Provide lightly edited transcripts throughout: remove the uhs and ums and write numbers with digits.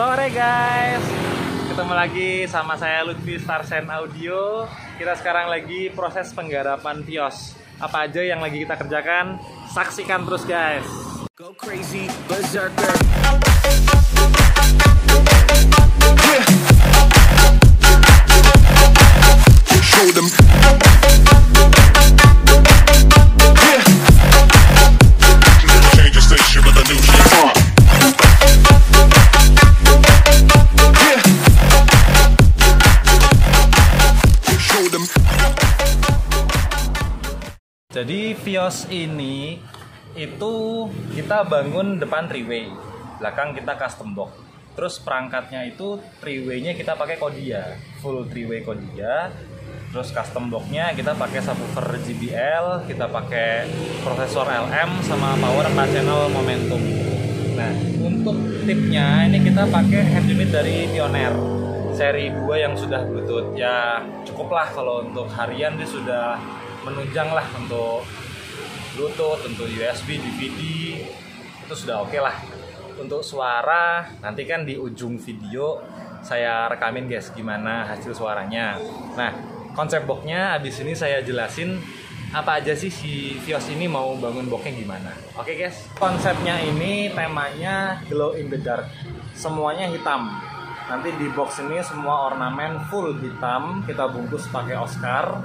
Sore guys, ketemu lagi sama saya Lutfi Starsen Audio. Kita sekarang lagi proses penggarapan Vios. Apa aja yang lagi kita kerjakan? Saksikan terus guys. Go crazy, berserker. Show them. Change the station with a new shit. Show them. Jadi Vios ini itu kita bangun depan three-way, belakang kita custom box. Terus perangkatnya itu three-way-nya kita pakai Kodia, full three-way Kodia. Terus custom box-nya kita pakai subwoofer JBL, kita pakai prosesor LM sama power 4 channel Momentum. Nah, untuk tipnya ini kita pakai head unit dari Pioneer seri 2 yang sudah Bluetooth. Ya cukup lah kalau untuk harian dia sudah menunjang lah untuk Bluetooth, untuk USB, DVD itu sudah oke lah. Untuk suara nanti kan di ujung video saya rekamin guys gimana hasil suaranya. Nah, konsep boxnya abis ini saya jelasin apa aja sih si Vios ini mau bangun boxnya gimana. Oke guys, konsepnya ini temanya glow in the dark, semuanya hitam. Nanti di box ini semua ornamen full hitam, kita bungkus pakai Oscar.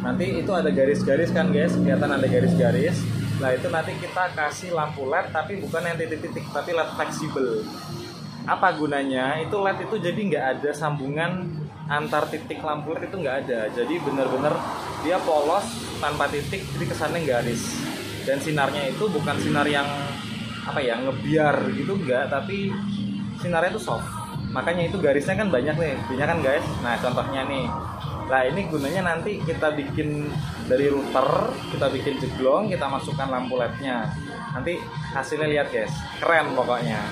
Nanti itu ada garis-garis kan guys, kelihatan ada garis-garis. Nah itu nanti kita kasih lampu LED tapi bukan yang titik-titik, tapi LED fleksibel. Apa gunanya? Itu LED itu jadi nggak ada sambungan antar titik lampu LED, itu nggak ada. Jadi benar-benar dia polos tanpa titik, jadi kesannya garis. Dan sinarnya itu bukan sinar yang apa ya, ngebiar gitu enggak, tapi sinarnya itu soft. Makanya itu garisnya kan banyak nih, banyak kan guys. Nah contohnya nih. Nah ini gunanya nanti kita bikin dari router, kita bikin jeglong, kita masukkan lampu LED-nya. Nanti hasilnya lihat guys, keren pokoknya.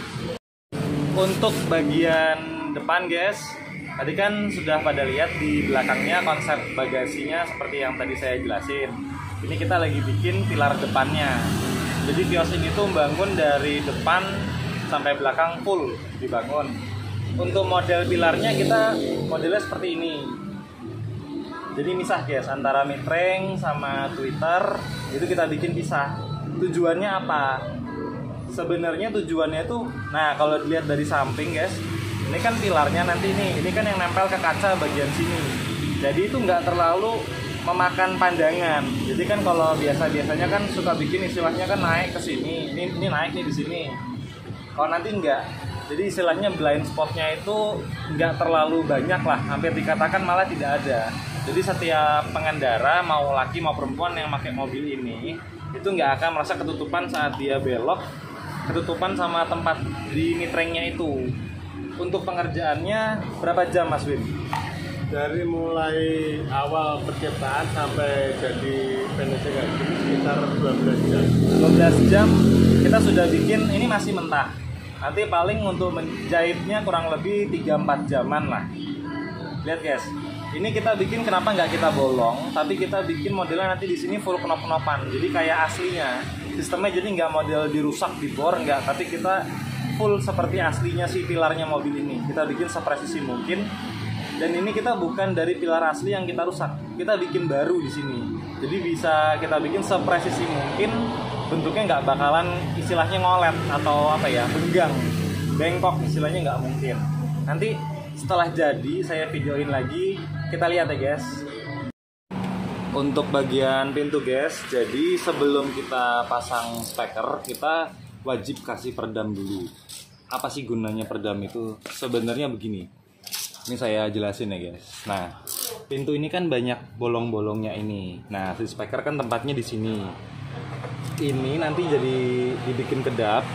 Untuk bagian depan guys, tadi kan sudah pada lihat di belakangnya konsep bagasinya seperti yang tadi saya jelasin. Ini kita lagi bikin pilar depannya. Jadi Vios ini tuh bangun dari depan sampai belakang full dibangun. Untuk model pilarnya kita modelnya seperti ini. Jadi misah guys, antara mitreng sama Twitter itu kita bikin pisah. Tujuannya apa? Sebenarnya tujuannya itu, nah kalau dilihat dari samping guys, ini kan pilarnya nanti ini kan yang nempel ke kaca bagian sini. Jadi itu nggak terlalu memakan pandangan. Jadi kan kalau biasanya kan suka bikin istilahnya kan naik ke sini, ini naik nih di sini. Kalau nanti nggak. Jadi istilahnya blind spotnya itu nggak terlalu banyak lah, hampir dikatakan malah tidak ada. Jadi setiap pengendara mau laki mau perempuan yang pakai mobil ini itu nggak akan merasa ketutupan saat dia belok, ketutupan sama tempat di mitrengnya itu. Untuk pengerjaannya berapa jam Mas Win? Dari mulai awal penciptaan sampai jadi finishing kayak gini sekitar 12 jam. 12 jam kita sudah bikin, ini masih mentah. Nanti paling untuk menjahitnya kurang lebih 3-4 jaman lah. Lihat guys, ini kita bikin kenapa nggak kita bolong, tapi kita bikin modelnya nanti di sini full knop-knopan. Jadi kayak aslinya. Sistemnya jadi nggak model dirusak, dibor, nggak. Tapi kita full seperti aslinya si pilarnya mobil ini. Kita bikin sepresisi mungkin. Dan ini kita bukan dari pilar asli yang kita rusak. Kita bikin baru di sini. Jadi bisa kita bikin sepresisi mungkin. Bentuknya nggak bakalan istilahnya ngolet atau apa ya, benggang, bengkok istilahnya nggak mungkin. Nanti setelah jadi saya videoin lagi, kita lihat ya guys. Untuk bagian pintu guys, jadi sebelum kita pasang speaker kita wajib kasih peredam dulu. Apa sih gunanya peredam itu? Sebenarnya begini, ini saya jelasin ya guys. Nah pintu ini kan banyak bolong-bolongnya ini. Nah si speaker kan tempatnya di sini. Ini nanti jadi dibikin kedap.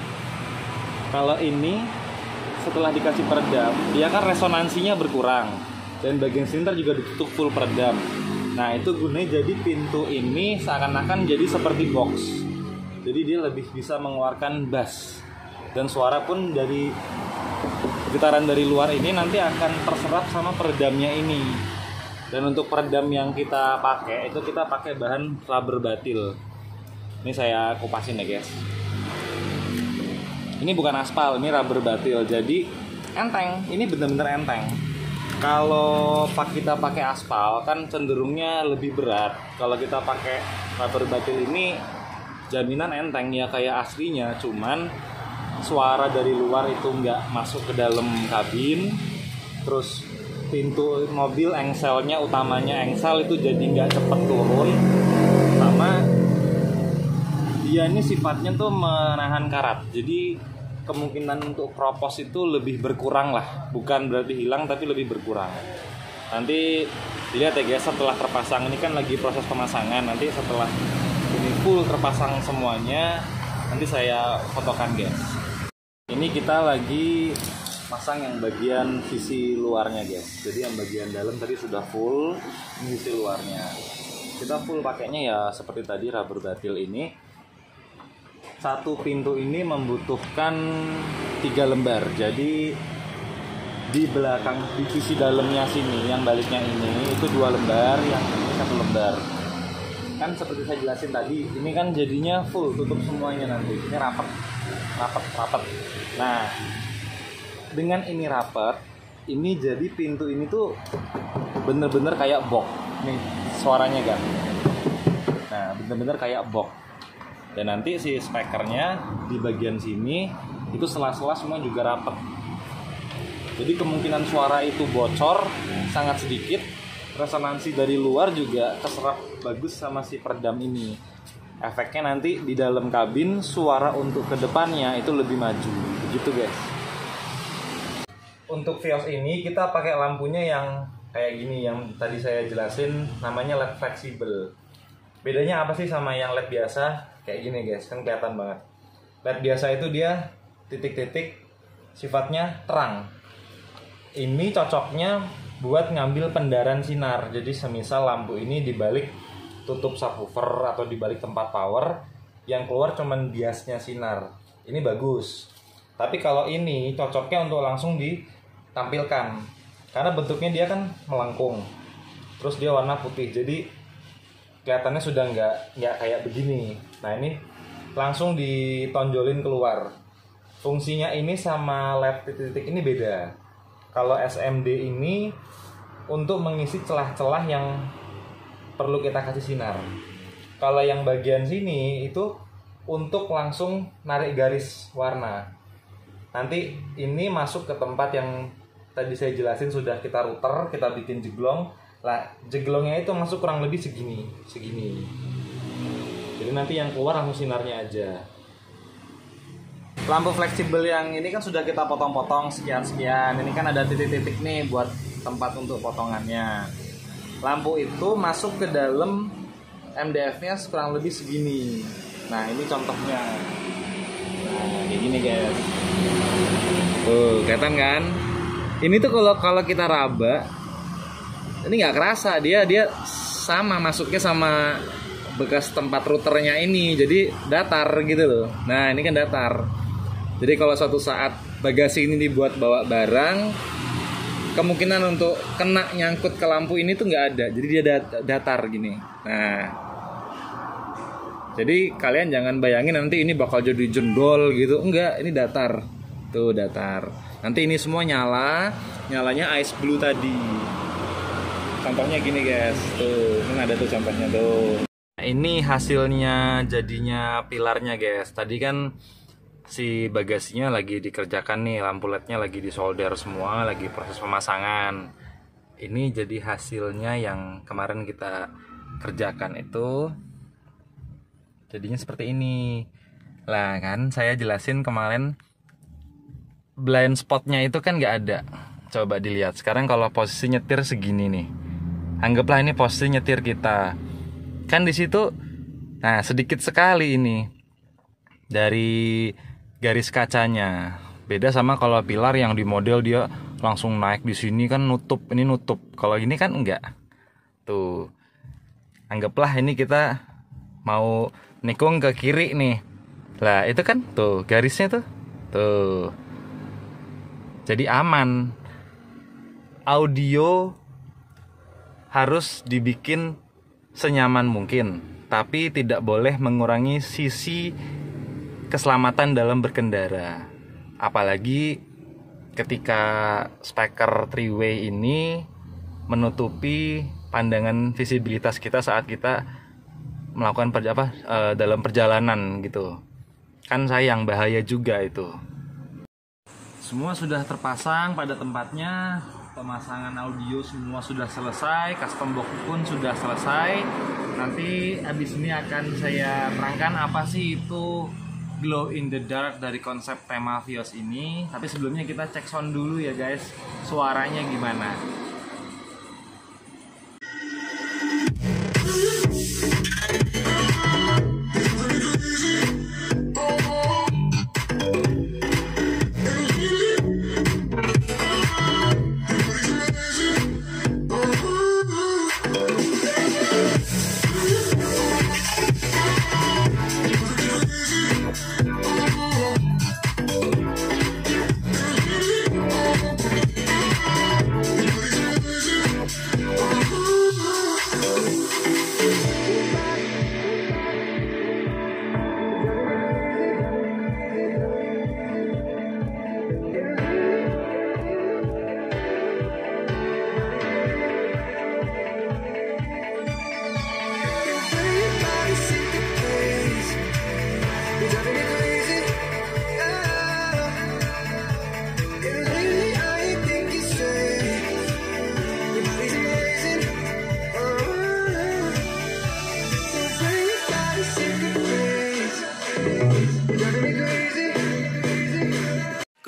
Kalau ini setelah dikasih peredam, dia kan resonansinya berkurang dan bagian sini ntar juga ditutup full peredam. Nah itu gunanya jadi pintu ini seakan-akan jadi seperti box. Jadi dia lebih bisa mengeluarkan bass dan suara pun dari getaran dari luar ini nanti akan terserap sama peredamnya ini. Dan untuk peredam yang kita pakai itu kita pakai bahan rubber batil. Ini saya kupasin ya guys. Ini bukan aspal, ini rubber batil. Jadi enteng, ini benar-benar enteng. Kalau kita pakai aspal kan cenderungnya lebih berat. Kalau kita pakai rubber batil ini jaminan enteng ya kayak aslinya, cuman suara dari luar itu nggak masuk ke dalam kabin. Terus pintu mobil engselnya, utamanya engsel itu jadi nggak cepet turun. Sama dia ini sifatnya tuh menahan karat, jadi kemungkinan untuk kropos itu lebih berkurang lah, bukan berarti hilang tapi lebih berkurang. Nanti lihat ya guys, setelah terpasang, ini kan lagi proses pemasangan, nanti setelah ini full terpasang semuanya nanti saya fotokan guys. Ini kita lagi pasang yang bagian sisi luarnya guys, jadi yang bagian dalam tadi sudah full, ini sisi luarnya kita full pakainya ya seperti tadi rubber batil ini. Satu pintu ini membutuhkan 3 lembar. Jadi di belakang, di sisi dalamnya sini, yang baliknya ini itu 2 lembar, yang ini 1 lembar. Kan seperti saya jelasin tadi, ini kan jadinya full, tutup semuanya nanti. Ini rapat. Nah, dengan ini rapat, ini jadi pintu ini tuh bener-bener kayak box. Nih suaranya kan. Nah, bener-bener kayak box. Dan nanti si speakernya di bagian sini itu sela-sela semua juga rapat. Jadi kemungkinan suara itu bocor sangat sedikit. Resonansi dari luar juga keserap bagus sama si peredam ini. Efeknya nanti di dalam kabin suara untuk kedepannya itu lebih maju. Begitu guys. Untuk Vios ini kita pakai lampunya yang kayak gini, yang tadi saya jelasin namanya LED fleksibel. Bedanya apa sih sama yang LED biasa? Kayak gini guys, kan kelihatan banget. LED biasa itu dia titik-titik sifatnya terang. Ini cocoknya buat ngambil pendaran sinar. Jadi semisal lampu ini dibalik tutup subwoofer atau dibalik tempat power, yang keluar cuman biasnya sinar. Ini bagus. Tapi kalau ini cocoknya untuk langsung ditampilkan. Karena bentuknya dia kan melengkung. Terus dia warna putih. Jadi kelihatannya sudah nggak kayak begini. Nah ini langsung ditonjolin keluar. Fungsinya ini sama LED titik-titik ini beda. Kalau SMD ini untuk mengisi celah-celah yang perlu kita kasih sinar. Kalau yang bagian sini itu untuk langsung narik garis warna. Nanti ini masuk ke tempat yang tadi saya jelasin, sudah kita router, kita bikin jeglong. Lah, jeglongnya itu masuk kurang lebih segini. Jadi nanti yang keluar langsung sinarnya aja. Lampu fleksibel yang ini kan sudah kita potong-potong sekian. Ini kan ada titik-titik nih buat tempat untuk potongannya. Lampu itu masuk ke dalam MDF-nya kurang lebih segini. Nah, ini contohnya. Nah, kayak gini guys. Tuh, kelihatan kan? Ini tuh kalau kita raba, ini nggak kerasa, dia sama masuknya sama bekas tempat routernya ini, jadi datar gitu loh. Nah ini kan datar, jadi kalau suatu saat bagasi ini dibuat bawa barang, kemungkinan untuk kena nyangkut ke lampu ini tuh nggak ada, jadi dia datar gini. Nah jadi kalian jangan bayangin nanti ini bakal jadi jendol gitu, enggak, ini datar. Tuh datar. Nanti ini semua nyalanya ice blue tadi. Contohnya gini guys, tuh ini ada tuh contohnya tuh. Ini hasilnya jadinya pilarnya guys. Tadi kan si bagasinya lagi dikerjakan nih, lampu LED-nya lagi disolder semua, lagi proses pemasangan. Ini jadi hasilnya yang kemarin kita kerjakan itu. Jadinya seperti ini. Lah kan saya jelasin kemarin blind spotnya itu kan nggak ada. Coba dilihat sekarang kalau posisi nyetir segini nih. Anggaplah ini posisi nyetir kita. Kan di situ, nah sedikit sekali ini dari garis kacanya. Beda sama kalau pilar yang di model dia langsung naik di sini kan nutup, ini nutup. Kalau ini kan enggak. Tuh. Anggaplah ini kita mau nikung ke kiri nih. Lah itu kan tuh garisnya tuh. Tuh. Jadi aman. Audio harus dibikin senyaman mungkin, tapi tidak boleh mengurangi sisi keselamatan dalam berkendara. Apalagi ketika speaker 3-way ini menutupi pandangan visibilitas kita saat kita melakukan dalam perjalanan gitu. Kan sayang, bahaya juga itu. Semua sudah terpasang pada tempatnya, pemasangan audio semua sudah selesai, custom box pun sudah selesai. Nanti habis ini akan saya terangkan apa sih itu glow in the dark dari konsep tema Vios ini. Tapi sebelumnya kita cek sound dulu ya guys, suaranya gimana.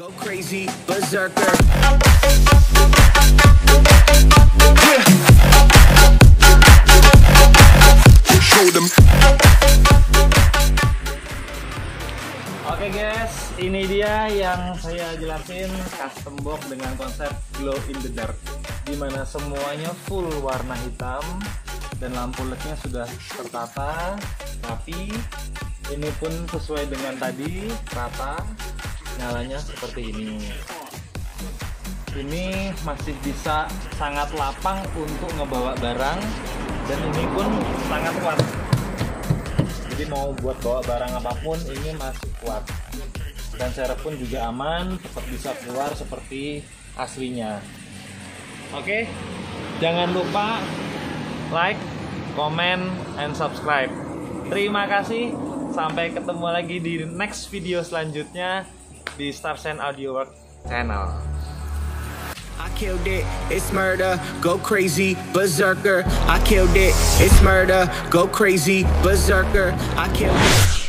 Go crazy, berserker. Show them. Oke guys, ini dia yang saya jelasin custom box dengan konsep glow in the dark, dimana semuanya full warna hitam dan lampu LED-nya sudah tertata rapi. Ini pun sesuai dengan tadi, rata, nyalanya seperti ini. Ini masih bisa sangat lapang untuk ngebawa barang, dan ini pun sangat kuat. Jadi mau buat bawa barang apapun ini masih kuat. Dan serep pun juga aman, tetap bisa keluar seperti aslinya. Oke, jangan lupa like, comment, and subscribe. Terima kasih. Sampai ketemu lagi di next video selanjutnya di Starsense Audio Work channel. I killed it, it's murder, go crazy, berserker. I killed it, it's murder, go crazy, berserker. I killed it.